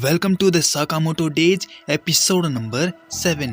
Welcome to the Sakamoto days episode number 7।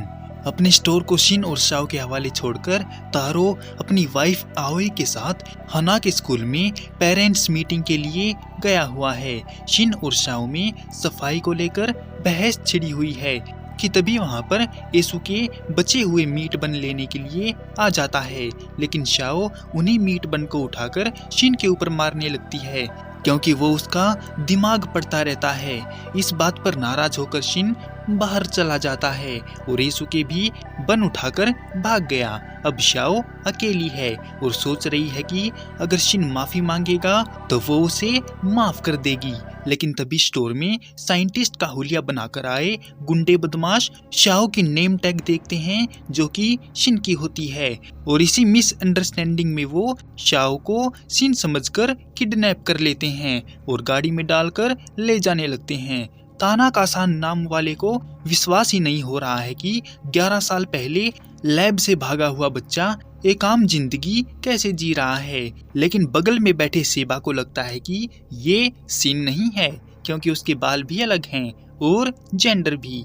अपने store को Shin और शाओ के हवाले छोड़कर तारो अपनी वाइफ आओई के साथ हना के स्कूल में पेरेंट्स मीटिंग के लिए गया हुआ है। शिन और शाओ में सफाई को लेकर बहस छिड़ी हुई है कि तभी वहां पर एसुके बचे हुए मीट बन लेने के लिए आ जाता है, लेकिन शाओ उन्हीं मीट बन को उठाकर शिन के ऊपर मारने लगती है क्योंकि वो उसका दिमाग पड़ता रहता है। इस बात पर नाराज होकर शिन बाहर चला जाता है और एसुके भी बन उठाकर भाग गया। अब शाओ अकेली है और सोच रही है कि अगर शिन माफी मांगेगा तो वो उसे माफ कर देगी, लेकिन तभी स्टोर में साइंटिस्ट का हुलिया बनाकर आए गुंडे बदमाश शाओ की नेम टैग देखते हैं जो कि शिन की होती है, और इसी मिसअंडरस्टैंडिंग में वो शाओ को शिन समझकर किडनैप कर लेते हैं और गाड़ी में डालकर ले जाने लगते हैं। तानाका-सान नाम वाले को विश्वास ही नहीं हो रहा है कि 11 साल पहले लैब से भागा हुआ बच्चा एक आम जिंदगी कैसे जी रहा है, लेकिन बगल में बैठे सेबा को लगता है कि ये शिन नहीं है क्योंकि उसके बाल भी अलग हैं और जेंडर भी।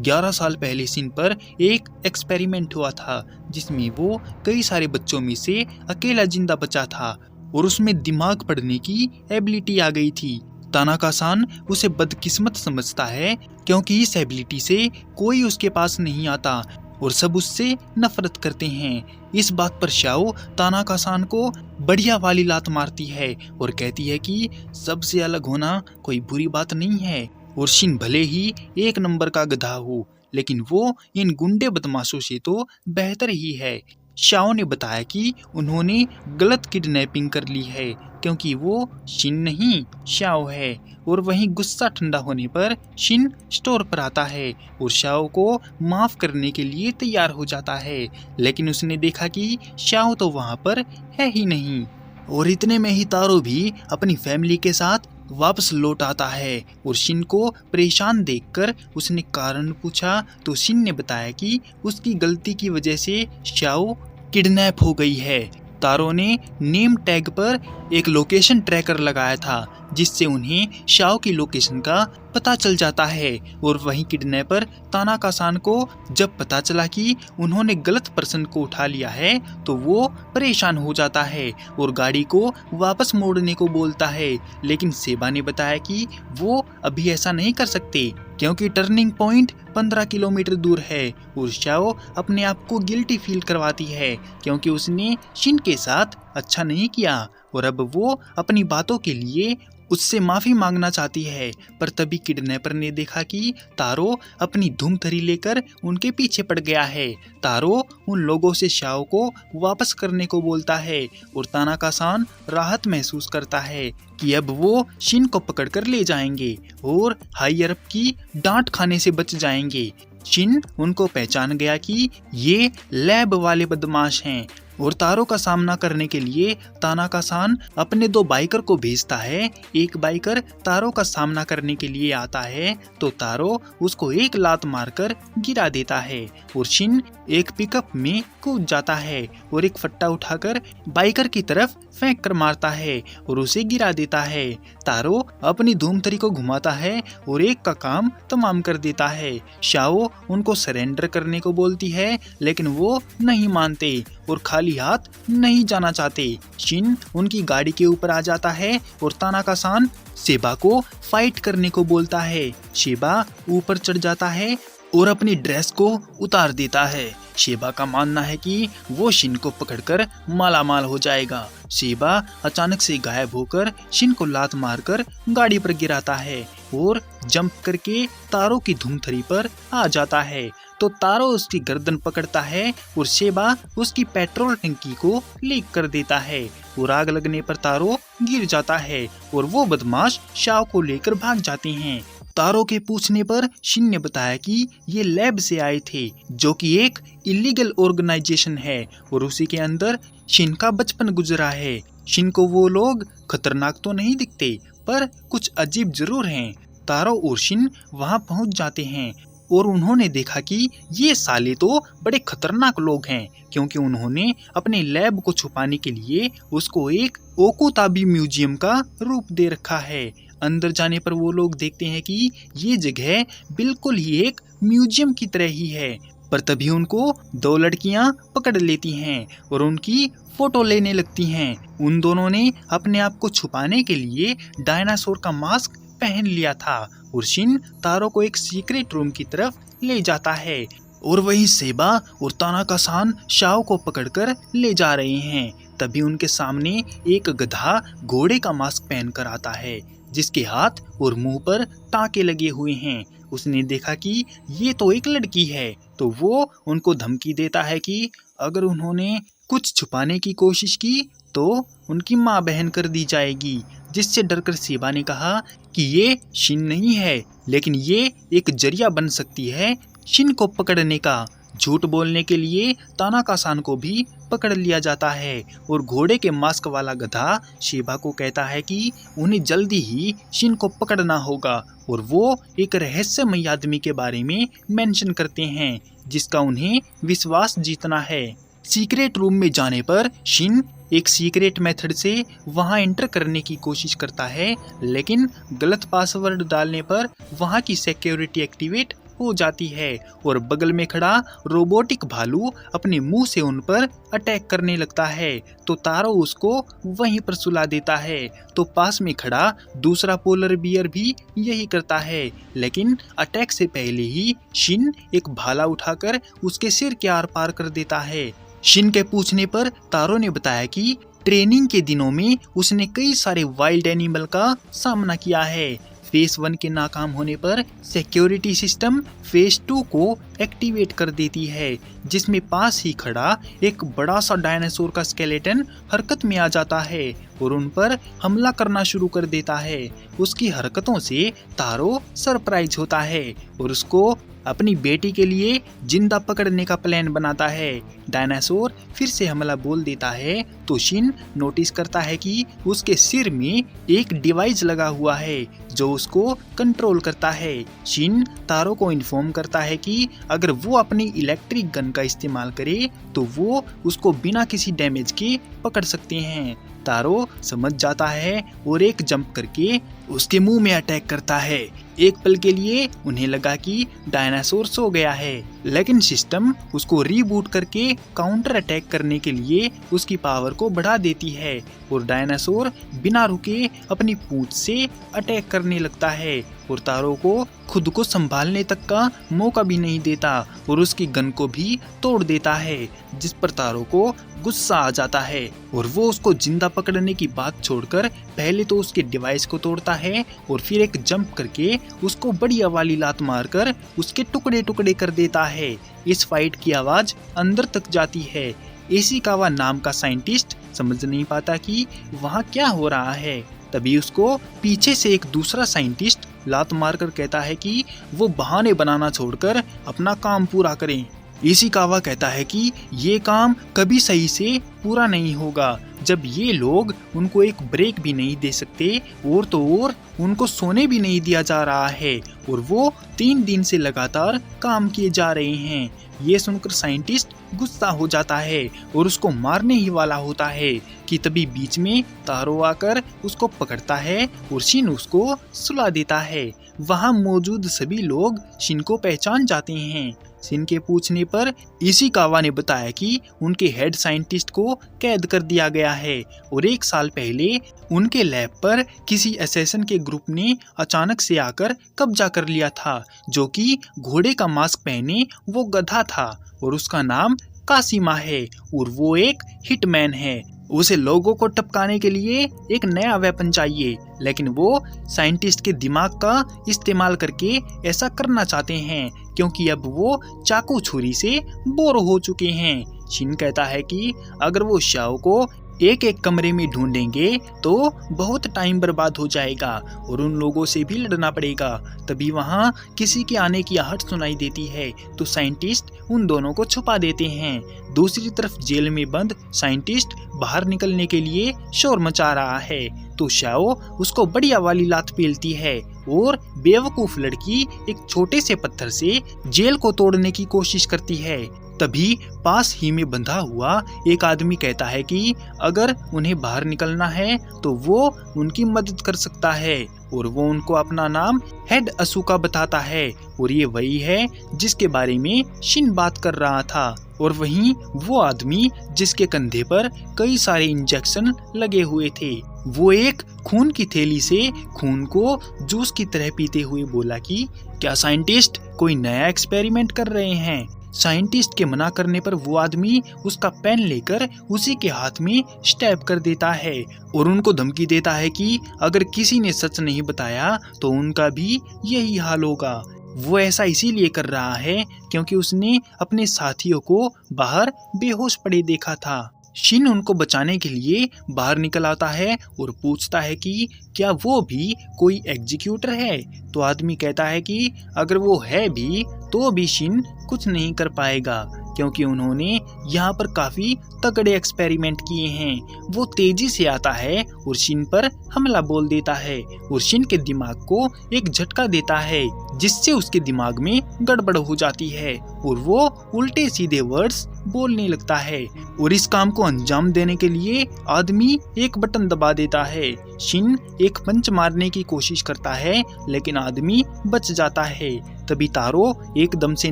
11 साल पहले शिन पर एक एक्सपेरिमेंट हुआ था जिसमें वो कई सारे बच्चों में से अकेला जिंदा बचा था और उसमें दिमाग पढ़ने की एबिलिटी आ गई थी। तानाका-सान उसे बदकिस्मत समझता है क्योंकि इस एबिलिटी से कोई उसके पास नहीं आता और सब उससे नफरत करते हैं। इस बात पर शाओ तानाका-सान को बढ़िया वाली लात मारती है और कहती है कि सबसे अलग होना कोई बुरी बात नहीं है और शिन भले ही एक नंबर का गधा हो, लेकिन वो इन गुंडे बदमाशों से तो बेहतर ही है। शाओ ने बताया कि उन्होंने गलत किडनैपिंग कर ली है क्योंकि वो शिन नहीं शाओ है, और वहीं गुस्सा ठंडा होने पर शिन स्टोर पर आता है और शाओ को माफ करने के लिए तैयार हो जाता है, लेकिन उसने देखा कि शाओ तो वहां पर है ही नहीं। और इतने में ही तारो भी अपनी फैमिली के साथ वापस लौट आता है और शिन को परेशान देखकर उसने कारण पूछा तो शिन ने बताया कि उसकी गलती की वजह से शाओ किडनैप हो गई है। तारो ने नेम टैग पर एक लोकेशन ट्रैकर लगाया था जिससे उन्हें शाओ की लोकेशन का पता चल जाता है, और वहीं किडनैपर तानाका-सान को जब पता चला कि उन्होंने गलत पर्सन को उठा लिया है तो वो परेशान हो जाता है और गाड़ी को वापस मोड़ने को बोलता है, लेकिन सेबा ने बताया कि वो अभी ऐसा नहीं कर सकते क्योंकि टर्निंग पॉइंट 15 किलोमीटर दूर है, और शाओ अपने आप को गिल्टी फील करवाती है क्योंकि उसने शिन के साथ अच्छा नहीं किया और अब वो अपनी बातों के लिए उससे माफी मांगना चाहती है। पर तभी किडनैपर ने देखा कि तारो अपनी धूमथरी लेकर उनके पीछे पड़ गया है। तारो उन लोगों से शाओ को वापस करने को बोलता है और तानाका-सान राहत महसूस करता है कि अब वो शिन को पकड़कर ले जाएंगे और हायर अप की डांट खाने से बच जाएंगे। शिन उनको पहचान गया कि ये लैब वाले बदमाश हैं और तारो का सामना करने के लिए तानाका-सान अपने 2 बाइकर को भेजता है। एक बाइकर तारो का सामना करने के लिए आता है तो तारो उसको एक लात मारकर गिरा देता है और शिन एक पिकअप में कूद जाता है और एक फट्टा उठाकर बाइकर की तरफ फेंक कर मारता है और उसे गिरा देता है। तारो अपनी धूमथरी को घुमाता है और एक का काम तमाम कर देता है। शाओ उनको सरेंडर करने को बोलती है लेकिन वो नहीं मानते और खाली हाथ नहीं जाना चाहते। शिन उनकी गाड़ी के ऊपर आ जाता है और तानाका-सान सेबा को फाइट करने को बोलता है। सेबा ऊपर चढ़ जाता है और अपनी ड्रेस को उतार देता है। सेबा का मानना है कि वो शिन को पकड़कर मालामाल हो जाएगा। सेबा अचानक से गायब होकर शिन को लात मारकर गाड़ी पर गिराता है और जंप करके तारो की धूमथरी पर आ जाता है तो तारो उसकी गर्दन पकड़ता है और सेबा उसकी पेट्रोल टंकी को लीक कर देता है और आग लगने पर तारो गिर जाता है और वो बदमाश शाओ को लेकर भाग जाते हैं। तारो के पूछने पर शिन ने बताया कि ये लैब से आए थे जो कि एक इलीगल ऑर्गेनाइजेशन है और उसी के अंदर शिन का बचपन गुजरा है। शिन को वो लोग खतरनाक तो नहीं दिखते पर कुछ अजीब जरूर हैं। तारो और शिन वहां पहुंच जाते हैं और उन्होंने देखा कि ये साले तो बड़े खतरनाक लोग हैं, क्योंकि उन्होंने अपने लैब को छुपाने के लिए उसको एक ओकुताबी म्यूजियम का रूप दे रखा है। अंदर जाने पर वो लोग देखते हैं कि ये जगह बिल्कुल ही एक म्यूजियम की तरह ही है। पर तभी उनको दो लड़कियां पकड़ लेती हैं और उनकी फोटो लेने लगती हैं। उन दोनों ने अपने आप को छुपाने के लिए डायनासोर का मास्क पहन लिया था और शिन तारो को एक सीक्रेट रूम की तरफ ले जाता है और वहीं सेबा और तानाका-सान शाओ को पकड़कर ले जा रहे हैं। तभी उनके सामने एक गधा घोड़े का मास्क पहनकर आता है, जिसके हाथ और मुंह पर टाँके लगे हुए हैं। उसने देखा कि ये तो एक लड़की है, तो वो उनको धमकी देता है कि अगर उन्होंने कुछ छुपाने की कोशिश की तो उनकी माँ बहन कर दी जाएगी। जिससे डरकर सेबा ने कहा कि ये शिन नहीं है, लेकिन ये एक जरिया बन सकती है शिन को पकड़ने का। झूठ बोलने के लिए तानाका-सान को भी पकड़ लिया जाता है और घोड़े के मास्क वाला गधा सेबा को कहता है कि उन्हें जल्दी ही शिन को पकड़ना होगा और वो एक रहस्यमयी आदमी के बारे में मेंशन करते हैं, जिसका उन्हें विश्वास जीतना है। सीक्रेट रूम में जाने पर शिन एक सीक्रेट मेथड से वहां एंटर करने की कोशिश करता है, लेकिन गलत पासवर्ड डालने पर वहां की सिक्योरिटी एक्टिवेट हो जाती है और बगल में खड़ा रोबोटिक भालू अपने मुंह से उन पर अटैक करने लगता है। तो तारो उसको वहीं पर सुला देता है। तो पास में खड़ा दूसरा पोलर बियर भी यही करता है, लेकिन अटैक से पहले ही शिन एक भाला उठाकर उसके सिर के आर पार कर देता है। शिन के पूछने पर तारो ने बताया कि ट्रेनिंग के दिनों में उसने कई सारे वाइल्ड एनिमल का सामना किया है। फेज 1 के नाकाम होने पर सिक्योरिटी सिस्टम फेज 2 को एक्टिवेट कर देती है, जिसमें पास ही खड़ा एक बड़ा सा डायनासोर का स्केलेटन हरकत में आ जाता है और उन पर हमला करना शुरू कर देता है। उसकी हरकतों से तारो सरप्राइज होता है और उसको अपनी बेटी के लिए जिंदा पकड़ने का प्लान बनाता है। डायनासोर फिर से हमला बोल देता है तो शिन नोटिस करता है कि उसके सिर में एक डिवाइस लगा हुआ है जो उसको कंट्रोल करता है। शिन तारो को इन्फॉर्म करता है कि अगर वो अपनी इलेक्ट्रिक गन का इस्तेमाल करे तो वो उसको बिना किसी डैमेज के पकड़ सकते हैं। तारो समझ जाता है और एक जंप करके उसके मुंह में अटैक करता है। एक पल के लिए उन्हें लगा कि डायनासोर सो गया है, लेकिन सिस्टम उसको रीबूट करके काउंटर अटैक करने के लिए उसकी पावर को बढ़ा देती है और डायनासोर बिना रुके अपनी पूंछ से अटैक करने लगता है और तारो को खुद को संभालने तक का मौका भी नहीं देता और उसकी गन को भी तोड़ देता है, जिस पर तारो को गुस्सा आ जाता है और वो उसको जिंदा पकड़ने की बात छोड़कर पहले तो उसके डिवाइस को तोड़ता है और फिर एक जंप करके उसको बढ़िया वाली लात मारकर उसके टुकड़े टुकड़े कर देता है। इस फाइट की आवाज अंदर तक जाती है। इशिकावा नाम का साइंटिस्ट समझ नहीं पाता कि वहाँ क्या हो रहा है। तभी उसको पीछे से एक दूसरा साइंटिस्ट लात मारकर कहता है कि वो बहाने बनाना छोड़कर अपना काम पूरा करें। इशिकावा कहता है कि ये काम कभी सही से पूरा नहीं होगा जब ये लोग उनको एक ब्रेक भी नहीं दे सकते और तो और उनको सोने भी नहीं दिया जा रहा है और वो 3 दिन से लगातार काम किए जा रहे हैं। ये सुनकर साइंटिस्ट गुस्सा हो जाता है और उसको मारने ही वाला होता है कि तभी बीच में तारो आकर उसको पकड़ता है और शिन उसको सुला देता है। वहाँ मौजूद सभी लोग शिन को पहचान जाते हैं। शिन के पूछने पर इशिकावा ने बताया कि उनके हेड साइंटिस्ट को कैद कर दिया गया है और 1 साल पहले उनके लैब पर किसी असैसिन के ग्रुप ने अचानक से आकर कब्जा कर लिया था, जो कि घोड़े का मास्क पहने वो गधा था और उसका नाम कासिमा है और वो एक हिटमैन है। उसे लोगों को टपकाने के लिए एक नया वेपन चाहिए, लेकिन वो साइंटिस्ट के दिमाग का इस्तेमाल करके ऐसा करना चाहते हैं क्योंकि अब वो चाकू छुरी से बोर हो चुके हैं। शिन कहता है कि अगर वो शाओ को एक एक कमरे में ढूंढेंगे तो बहुत टाइम बर्बाद हो जाएगा और उन लोगों से भी लड़ना पड़ेगा। तभी वहाँ किसी के आने की आहट सुनाई देती है तो साइंटिस्ट उन दोनों को छुपा देते हैं। दूसरी तरफ जेल में बंद साइंटिस्ट बाहर निकलने के लिए शोर मचा रहा है तो शाओ उसको बढ़िया वाली लात पेलती है और बेवकूफ लड़की एक छोटे से पत्थर से जेल को तोड़ने की कोशिश करती है। तभी पास ही में बंधा हुआ एक आदमी कहता है कि अगर उन्हें बाहर निकलना है तो वो उनकी मदद कर सकता है और वो उनको अपना नाम हेड असूका बताता है और ये वही है जिसके बारे में शिन बात कर रहा था। और वहीं वो आदमी जिसके कंधे पर कई सारे इंजेक्शन लगे हुए थे वो एक खून की थैली से खून को जूस की तरह पीते हुए बोला कि क्या साइंटिस्ट कोई नया एक्सपेरिमेंट कर रहे हैं। साइंटिस्ट के मना करने पर वो आदमी उसका पेन लेकर उसी के हाथ में स्टैब कर देता है और उनको धमकी देता है कि अगर किसी ने सच नहीं बताया तो उनका भी यही हाल होगा। वो ऐसा इसीलिए कर रहा है क्योंकि उसने अपने साथियों को बाहर बेहोश पड़े देखा था। शिन उनको बचाने के लिए बाहर निकल आता है और पूछता है कि क्या वो भी कोई एग्जीक्यूटर है। तो आदमी कहता है कि अगर वो है भी तो भी शिन कुछ नहीं कर पाएगा क्योंकि उन्होंने यहाँ पर काफी तगड़े एक्सपेरिमेंट किए हैं। वो तेजी से आता है और शिन पर हमला बोल देता है और शिन के दिमाग को एक झटका देता है जिससे उसके दिमाग में गड़बड़ हो जाती है और वो उल्टे सीधे वर्ड्स बोलने लगता है। और इस काम को अंजाम देने के लिए आदमी एक बटन दबा देता है। शिन एक पंच मारने की कोशिश करता है लेकिन आदमी बच जाता है। तभी तारो एकदम से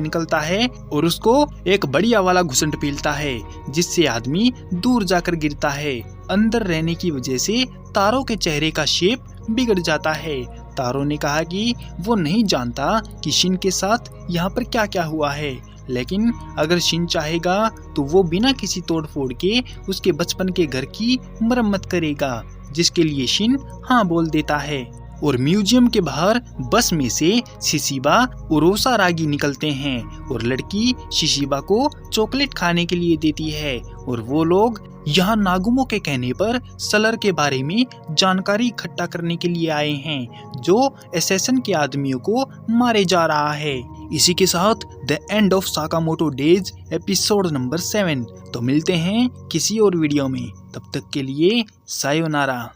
निकलता है और उसको एक बढ़िया वाला घुसंट पीलता है जिससे आदमी दूर जाकर गिरता है। अंदर रहने की वजह से तारो के चेहरे का शेप बिगड़ जाता है। तारो ने कहा कि वो नहीं जानता कि शिन के साथ यहाँ पर क्या क्या हुआ है लेकिन अगर शिन चाहेगा तो वो बिना किसी तोड़फोड़ के उसके बचपन के घर की मरम्मत करेगा जिसके लिए शिन हाँ बोल देता है। और म्यूजियम के बाहर बस में से शिशिबा और ओसारागी निकलते हैं और लड़की शिशिबा को चॉकलेट खाने के लिए देती है और वो लोग यहाँ नागुमो के कहने पर सलर के बारे में जानकारी इकट्ठा करने के लिए आए हैं जो एसेसन के आदमियों को मारे जा रहा है। इसी के साथ the end of Sakamoto days episode number 7। तो मिलते हैं किसी और वीडियो में, तब तक के लिए सायोनारा।